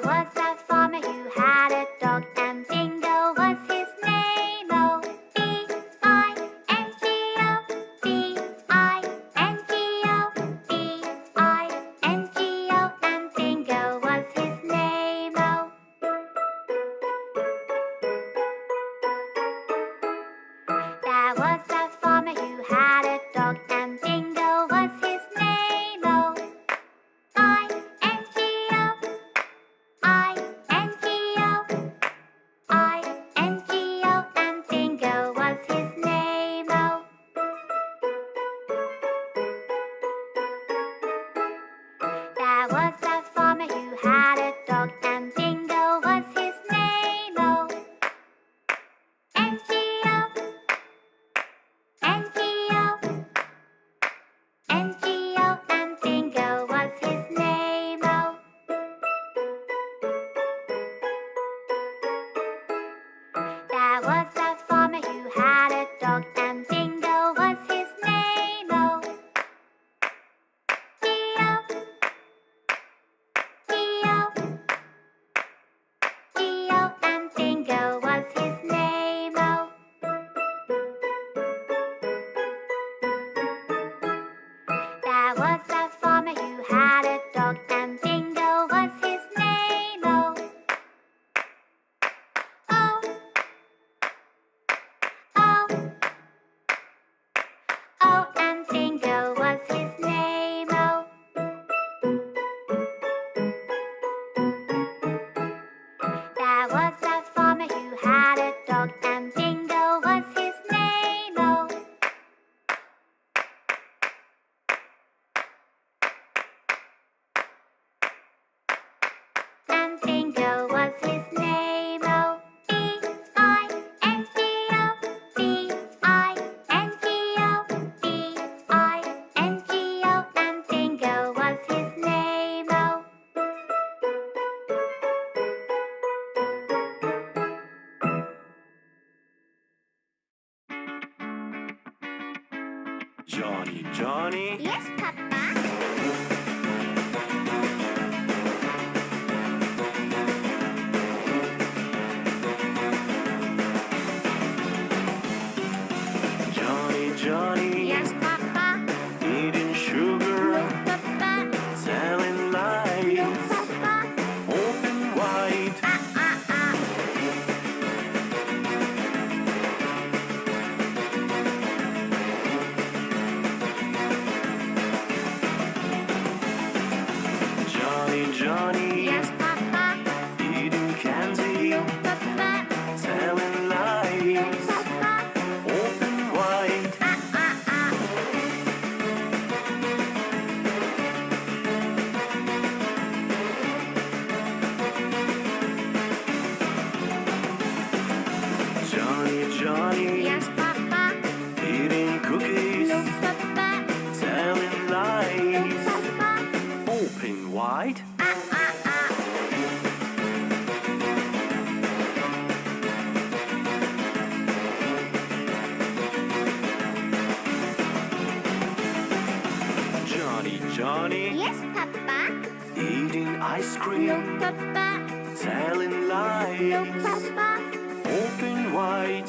was a farmer who had a dog, and Bingo was his name. Oh, B-I-N-G-O, B-I-N-G-O, B-I-N-G-O, and Bingo was his name. Oh. There was a farmer who had a dog, and Bingo was his name. Oh, I-N-G-O, I-N-G-O, I-N-G-O, and Bingo was his name. Oh. There was a farmer who had a dog, and Bingo was his name. Oh, N-G-O, N-G-O, N-G-O, and Bingo was his name. Oh. There was a farmer who had a dog, and Bingo was his name. Oh, G-O, G-O, G-O, and Bingo was his name. Oh. There was a farmer who had a dog, and Bingo was his name. Oh, oh, oh, oh, and Bingo was his name. Oh. There was a farmer who had a dog, and Bingo was his name. Oh. And Bingo was his name. Oh, B-I-N-G-O, B-I-N-G-O, B-I-N-G-O, and Bingo was his name. Oh. Johnny, Johnny. Yes, Papa. Johnny, Johnny. Yes, Papa. Eating sugar, No, Papa. telling No, lies, Papa. open wide. Johnny, Johnny. Yes, Papa. Eating candy, No, Papa. telling No, lies, Papa. open wide. Johnny, Johnny. Yes, Papa. Eating cookies, No, Papa. telling lies, Papa. open wide. Johnny, Johnny. Yes, Papa. Eating ice No, cream, Papa. telling No, lies, Papa. open wide.